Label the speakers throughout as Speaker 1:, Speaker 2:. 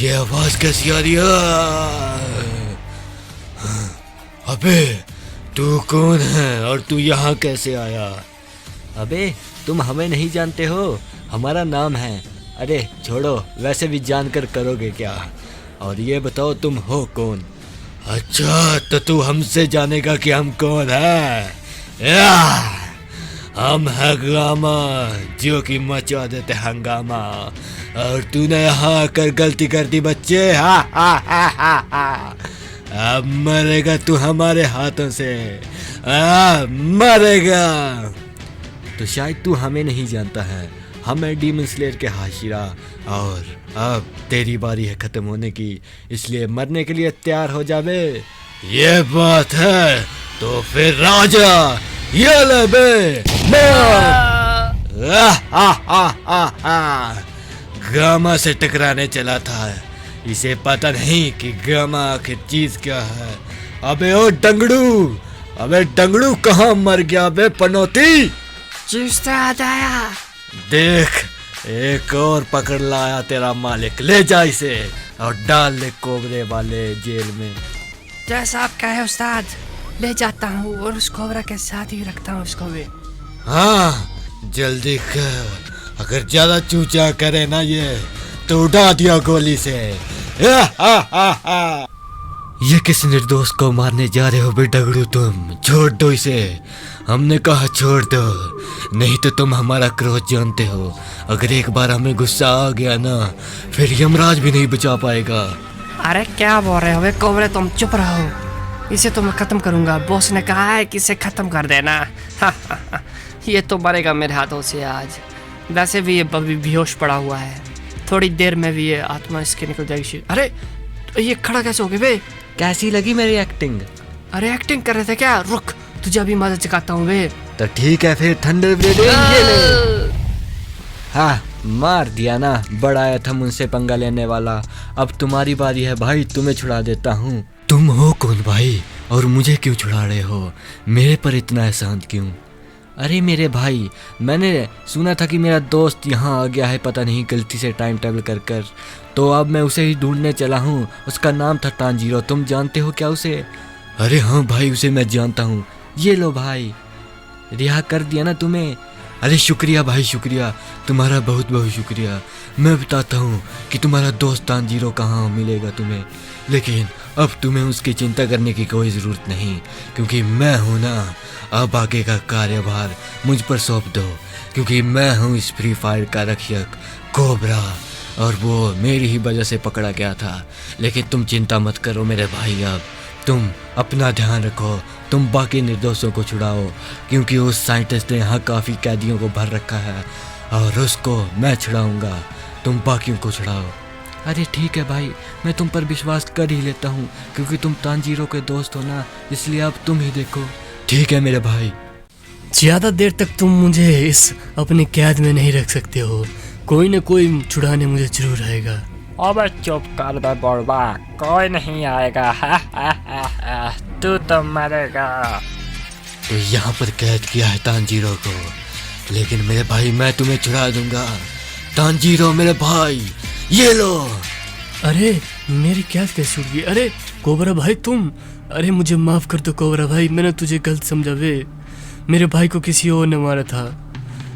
Speaker 1: ये आवाज कैसी आ रही है? अबे तू कौन है और तू यहाँ कैसे आया?
Speaker 2: अबे तुम हमें नहीं जानते हो, हमारा नाम है। अरे छोड़ो, वैसे भी जानकर करोगे क्या? और ये बताओ तुम हो कौन?
Speaker 1: अच्छा तो तू हमसे जानेगा कि हम कौन है? हम है गामा, जो कि मचा देते हंगामा। और तूने यहाँ आकर गलती कर दी बच्चे। अब मरेगा तू हमारे हाथों से, मरेगा।
Speaker 2: तो शायद तू हमें नहीं जानता है, हम है डीमन स्लेयर के हाशिरा। और अब तेरी बारी है खत्म होने की, इसलिए मरने के लिए तैयार हो जावे।
Speaker 1: ये बात है तो फिर राजा ये ले बे, गामा से टकराने चला था, इसे पता नहीं कि गामा आखिर चीज क्या है। अबे ओ डंगड़ू, अबे डंगड़ू कहाँ मर गया बे पनौती?
Speaker 3: चूस्ता आ जाया।
Speaker 1: देख एक और पकड़ लाया तेरा मालिक, ले जा इसे और डाल ले कोबरे वाले जेल में।
Speaker 3: जैसा आप कहे उस्ताद, ले जाता हूँ और उस कोबरा के साथ ही रखता हूँ उसको भी।
Speaker 1: हाँ जल्दी कर, अगर ज्यादा चूचा करे ना ये तो उड़ा दिया गोली से।
Speaker 2: ये किस निर्दोष को मारने जा रहे हो बे डगड़ू? तुम
Speaker 1: छोड़ दो इसे, हमने कहा छोड़ दो, नहीं तो तुम हमारा क्रोध जानते हो। अगर एक बार हमें गुस्सा आ गया ना, फिर यमराज भी नहीं बचा पाएगा।
Speaker 3: अरे क्या बोल रहे हो बे कोबरे, तुम चुप रहो, इसे तो मैं खत्म करूंगा। बॉस ने कहा है कि इसे खत्म कर देना। ये तो मरेगा मेरे हाथों से आज। वैसे भी ये अभी बेहोश पड़ा हुआ है, थोड़ी देर में भी ये आत्मा इसके निकल जाएगी। अरे ये खड़ा कैसे हो गया बे?
Speaker 2: कैसी लगी मेरी एक्टिंग?
Speaker 3: अरे एक्टिंग कर रहे थे क्या? रुक तुझे अभी मदद चखाता हूँ बे।
Speaker 2: तो ठीक है फिर, थंडर ब्लेड ये ले। हाँ मार दिया ना, बड़ा आया था मुझसे पंगा लेने वाला। अब तुम्हारी बारी है भाई, तुम्हें छुड़ा देता हूँ।
Speaker 1: तुम हो कौन भाई, और मुझे क्यों छुड़ा रहे हो? मेरे पर इतना एहसान क्यों?
Speaker 2: अरे मेरे भाई, मैंने सुना था कि मेरा दोस्त यहाँ आ गया है, पता नहीं गलती से टाइम ट्रेवल कर तो अब मैं उसे ही ढूंढने चला हूँ। उसका नाम था तांजीरो, तुम जानते हो क्या उसे?
Speaker 1: अरे हाँ भाई, उसे मैं जानता हूँ।
Speaker 2: ये लो भाई, रिहा कर दिया ना तुम्हें।
Speaker 1: अरे शुक्रिया भाई, शुक्रिया, तुम्हारा बहुत बहुत शुक्रिया। मैं बताता हूँ कि तुम्हारा दोस्त तांजीरो कहाँ मिलेगा तुम्हें, लेकिन अब तुम्हें उसकी चिंता करने की कोई ज़रूरत नहीं, क्योंकि मैं हूँ ना। अब आगे का कार्यभार मुझ पर सौंप दो, क्योंकि मैं हूँ इस फ्री फायर का रक्षक कोबरा, और वो मेरी ही वजह से पकड़ा गया था। लेकिन तुम चिंता मत करो मेरे भाई, अब तुम अपना ध्यान रखो, तुम बाकी निर्दोषों को छुड़ाओ, क्योंकि उस साइंटिस्ट ने यहाँ काफ़ी कैदियों को भर रखा है और उसको मैं छुड़ाऊँगा। तुम बाकियों को छुड़ाओ।
Speaker 2: अरे ठीक है भाई, मैं तुम पर विश्वास कर ही लेता हूँ, क्योंकि तुम तांजीरो के दोस्त हो ना, इसलिए अब तुम ही देखो।
Speaker 1: ठीक है मेरे भाई।
Speaker 4: ज्यादा देर तक तुम मुझे इस अपनी कैद में नहीं रख सकते हो, कोई न कोई छुड़ाने मुझे जरूर आएगा।
Speaker 5: अबे चुप कर बे बुढ़वा, कोई नहीं आएगा। तू तो मरेगा।
Speaker 1: तो यहाँ पर कैद किया है तांजीरो को, लेकिन मेरे भाई मैं तुम्हें छुड़ा दूंगा। तांजीरो मेरे भाई, ये लो।
Speaker 4: अरे मेरी कैद कैसे उड़ गई? अरे कोबरा भाई तुम, अरे मुझे माफ कर दो कोबरा भाई, मैंने तुझे गलत समझा वे। मेरे भाई को किसी और ने मारा था,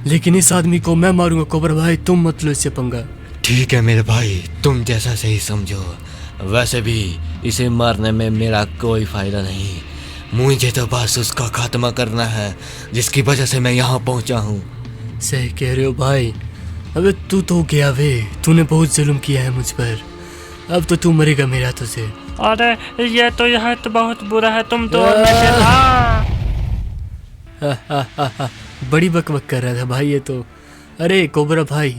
Speaker 4: लेकिन इस आदमी को मैं मारूंगा। कोबरा भाई तुम मत लो इससे पंगा।
Speaker 1: ठीक है मेरे भाई, तुम जैसा सही समझो। वैसे भी इसे मारने में मेरा कोई फायदा नहीं, मुझे तो बस उसका खात्मा करना है, जिसकी वजह से मैं यहाँ पहुँचा हूँ।
Speaker 4: सही कह रहे हो भाई। अबे तू तो गया वे, तूने बहुत जुल्म किया है मुझ पर, अब तो तू मरेगा मेरे हाथों से।
Speaker 5: अरे ये तो बहुत बुरा है, तुम तो
Speaker 4: बड़ी बकबक कर रहा था भाई ये तो। अरे कोबरा भाई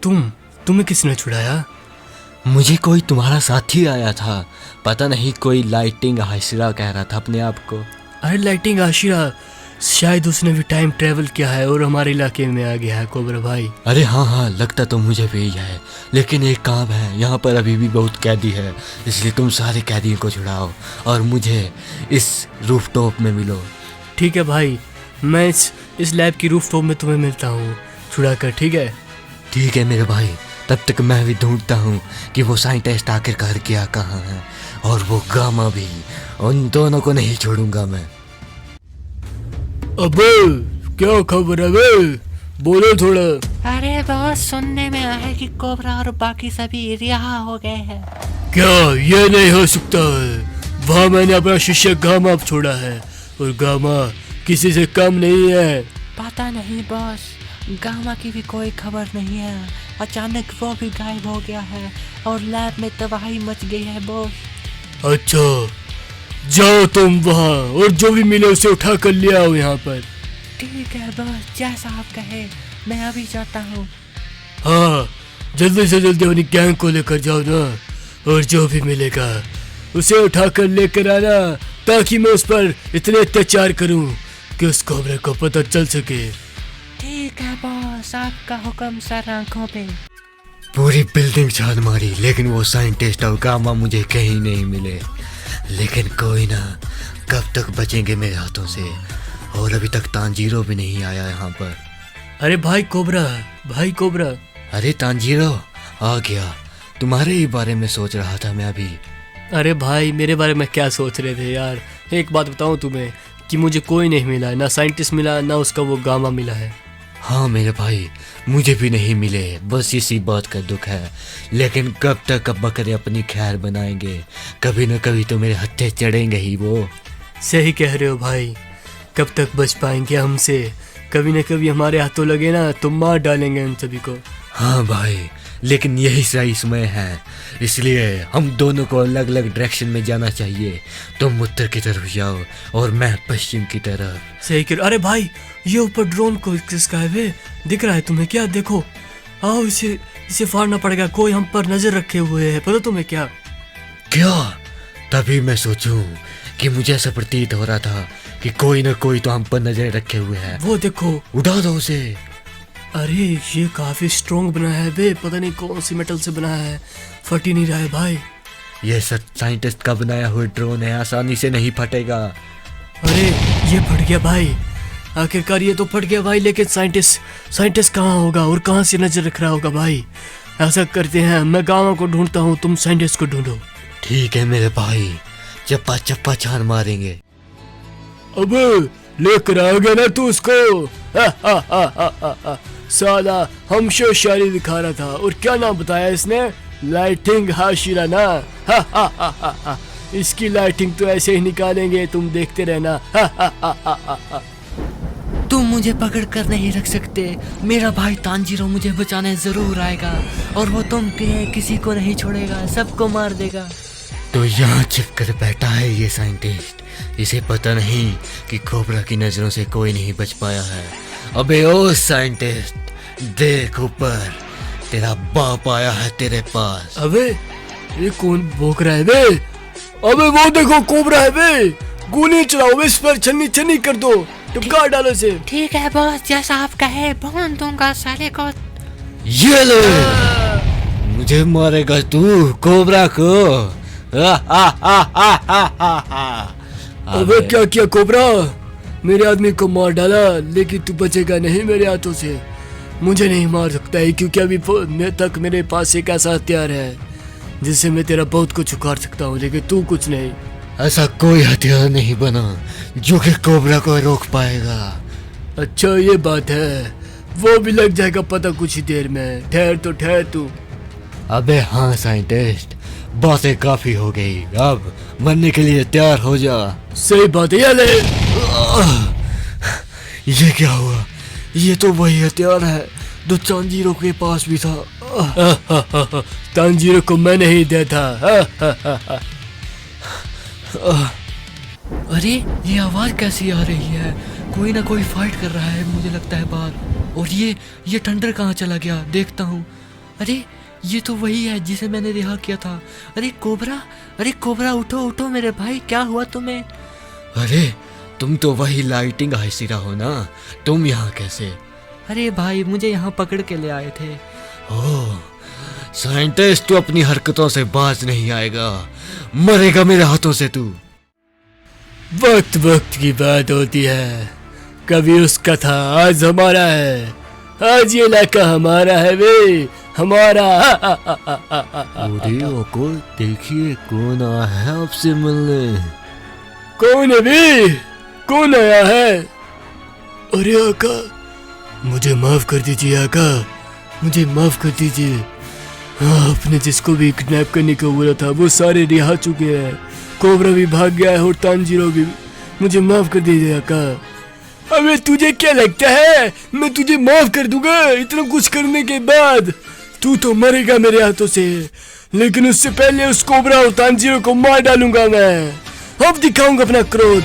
Speaker 4: तुम्हें किसने छुड़ाया?
Speaker 2: मुझे कोई तुम्हारा साथी आया था, पता नहीं कोई लाइटिंग हाशिरा कह रहा था अपने आप को।
Speaker 4: अरे लाइटिंग आशिरा, शायद उसने भी टाइम ट्रेवल किया है और हमारे इलाके में आ गया है कोबरा भाई।
Speaker 1: अरे हाँ, लगता तो मुझे भी है, लेकिन एक काम है, यहाँ पर अभी भी बहुत कैदी है, इसलिए तुम सारे कैदियों को छुड़ाओ और मुझे इस रूफटॉप में मिलो।
Speaker 4: ठीक है भाई, मैं इस लैब की रूफटॉप में तुम्हें मिलता हूँ छुड़ा कर, ठीक है?
Speaker 1: ठीक है मेरे भाई, तब तक मैं भी ढूंढता हूँ कि वो साइंटिस्ट आखिरकार क्या कहाँ है, और वो गामा भी। उन दोनों को नहीं छोड़ूंगा मैं।
Speaker 4: अबे क्या खबर है बे, बोलो थोड़ा।
Speaker 3: अरे बॉस, सुनने में आया है कि कोबरा और बाकी सभी रिहा हो गए हैं।
Speaker 4: क्या ये नहीं हो सकता है? वहाँ मैंने अपना शिष्य गामा छोड़ा है, और गामा किसी से कम नहीं है।
Speaker 3: पता नहीं बॉस, गामा की भी कोई खबर नहीं है। अचानक वो भी गायब हो गया है और लैब में तबाही मच गई है बॉस।
Speaker 4: अच्छा, जाओ तुम वहाँ और जो भी मिले उसे उठा कर ले आओ यहाँ पर।
Speaker 3: ठीक है बॉस, जैसा आप कहे, मैं अभी जाता हूँ।
Speaker 4: हाँ, जल्दी से जल्दी अपनी गैंग को लेकर जाओ ना, और जो भी मिलेगा उसे उठा कर लेकर आना, ताकि मैं उस पर इतने अत्याचार करूं कि उस कोबरे को पता चल सके।
Speaker 3: ठीक है बॉस, आपका हुक्म सर आंखों पे।
Speaker 1: पूरी बिल्डिंग छान मारी, लेकिन वो साइंटिस्ट और गामा मुझे कहीं नहीं मिले। लेकिन कोई ना, कब तक बचेंगे मेरे हाथों से। और अभी तक तांजीरो भी नहीं आया यहाँ पर।
Speaker 4: अरे भाई कोबरा, भाई कोबरा।
Speaker 1: अरे तांजीरो आ गया, तुम्हारे ही बारे में सोच रहा था मैं अभी।
Speaker 4: अरे भाई, मेरे बारे में क्या सोच रहे थे यार? एक बात बताऊं तुम्हें कि मुझे कोई नहीं मिला, ना साइंटिस्ट मिला, ना उसका वो गामा मिला है।
Speaker 1: हाँ मेरे भाई, मुझे भी नहीं मिले, बस इसी बात का दुख है। लेकिन कब तक अब बकरे अपनी खैर बनाएंगे? कभी न कभी तो मेरे हत्थे चढ़ेंगे ही वो।
Speaker 4: सही कह रहे हो भाई, कब तक बच पाएंगे हमसे? कभी न कभी हमारे हाथों लगे ना तो मार डालेंगे उन सभी को।
Speaker 1: हाँ भाई, लेकिन यही सही समय है, इसलिए हम दोनों को अलग अलग डायरेक्शन में जाना चाहिए। तुम उत्तर की तरफ जाओ और मैं पश्चिम की तरफ।
Speaker 4: सही कह। अरे भाई, ये ऊपर ड्रोन को किसका है वे? दिख रहा है तुम्हें क्या? देखो, आओ इसे फाड़ना पड़ेगा। कोई हम पर नजर रखे हुए है, पता तुम्हें क्या?
Speaker 1: क्या? तभी मैं सोचूं कि मुझे ऐसा प्रतीत हो रहा था कि कोई न कोई तो हम पर नजर रखे हुए है।
Speaker 4: वो देखो,
Speaker 1: उड़ा दो उसे।
Speaker 4: अरे ये काफी स्ट्रॉन्ग बना है बे, पता नहीं कौन सी मेटल से बना है, फट ही नहीं रहा है भाई।
Speaker 1: ये सब साइंटिस्ट का बनाया हुआ ड्रोन है, आसानी से नहीं फटेगा।
Speaker 4: अरे ये फट गया भाई, आखिरकार ये तो फट गया भाई। लेकिन साइंटिस्ट कहाँ होगा और कहाँ से नजर रख रहा होगा भाई? ऐसा करते हैं, मैं गाँव को ढूंढता हूँ, तुम साइंटिस्ट को ढूंढो।
Speaker 1: ठीक है मेरे भाई, चप्पा चप्पा छान मारेंगे।
Speaker 4: अबे लेकर आ गया ना तू उसको? साला हमशो शायरी दिखा रहा था, और क्या नाम बताया इसने? लाइटिंग हाशिरा ना। इसकी लाइटिंग तो ऐसे ही निकालेंगे, तुम देखते रहना।
Speaker 2: तुम मुझे पकड़ कर नहीं रख सकते। मेरा भाई तांजीरो मुझे बचाने जरूर आएगा, और वो तुम किसी को नहीं छोड़ेगा, सबको मार देगा।
Speaker 1: तो यहाँ छिप कर बैठा है ये साइंटिस्ट, इसे पता नहीं कि कोबरा की नजरों से कोई नहीं बच पाया है। अबे ओ साइंटिस्ट, देख ऊपर, तेरा बाप आया है तेरे पास।
Speaker 4: अबे ये कौन भौंक रहा है बे? अबे वो देखो कोबरा है बे, गोली चलाओ इस पर, छन्नी छन्नी कर दो, टपका डालो इसे।
Speaker 3: ठीक है बॉस, जैसा आप कहे, भून दूंगा साले को।
Speaker 1: ये ले, मुझे मारेगा तू कोबरा को?
Speaker 4: अबे क्या किया कोबरा? मेरे आदमी को मार डाला, लेकिन तू बचेगा नहीं मेरे हाथों से। मुझे नहीं मार सकता है, क्योंकि अभी तक मेरे पास एक ऐसा हथियार है जिससे मैं तेरा बहुत कुछ उखाड़ सकता हूँ, लेकिन तू कुछ नहीं।
Speaker 1: ऐसा कोई हथियार नहीं बना जो कि कोबरा को रोक पाएगा।
Speaker 4: अच्छा ये बात है, वो भी लग जाएगा पता कुछ ही देर में। ठहर तू।
Speaker 1: अबे हाँ साइंटिस्ट, बातें काफी हो गई, अब मरने के लिए तैयार हो जा।
Speaker 4: सही बात है, ये ले।
Speaker 1: ये क्या हुआ? ये तो वही हथियार है जो तांजीरो के पास भी था।
Speaker 4: तांजीरो को मैंने ही दिया था।
Speaker 2: अरे ये आवाज कैसी आ रही है? कोई ना कोई फाइट कर रहा है मुझे लगता है बाहर। और ये थंडर कहाँ चला गया? देखता हूँ। अरे ये तो वही है जिसे मैंने रिहा किया था। अरे कोबरा उठो मेरे भाई, क्या हुआ तुम्हें?
Speaker 1: अरे तुम तो वही लाइटिंग हाशिरा हो ना, तुम यहाँ कैसे?
Speaker 2: अरे भाई, मुझे यहाँ पकड़ के ले आए थे।
Speaker 1: ओह साइंटिस्ट, तू अपनी हरकतों से बाज नहीं आएगा, मरेगा मेरे हाथों से तू।
Speaker 4: वक्त की बात होती है, कभी उसका था, आज हमारा है। आज ये इलाका हमारा है वे, हमारा।
Speaker 1: अरे ओको, देखिए कौन आया है आपसे मिलने।
Speaker 4: कौन है भी? कौन आया है? अरे आका, मुझे माफ कर दीजिए आका, मुझे माफ कर दीजिए। हाँ, आपने जिसको भी किडनैप करने को बोला था वो सारे रिहा चुके हैं। कोबरा भी भाग गया है और तांजीरो भी। मुझे माफ कर दीजिए आका। अबे तुझे क्या लगता है मैं तुझे माफ कर दूंगा इतना कुछ करने के बाद? तू तो मरेगा मेरे हाथों से, लेकिन उससे पहले उस कोबरा और तांजीरो को मार डालूंगा मैं। अब दिखाऊंगा अपना क्रोध।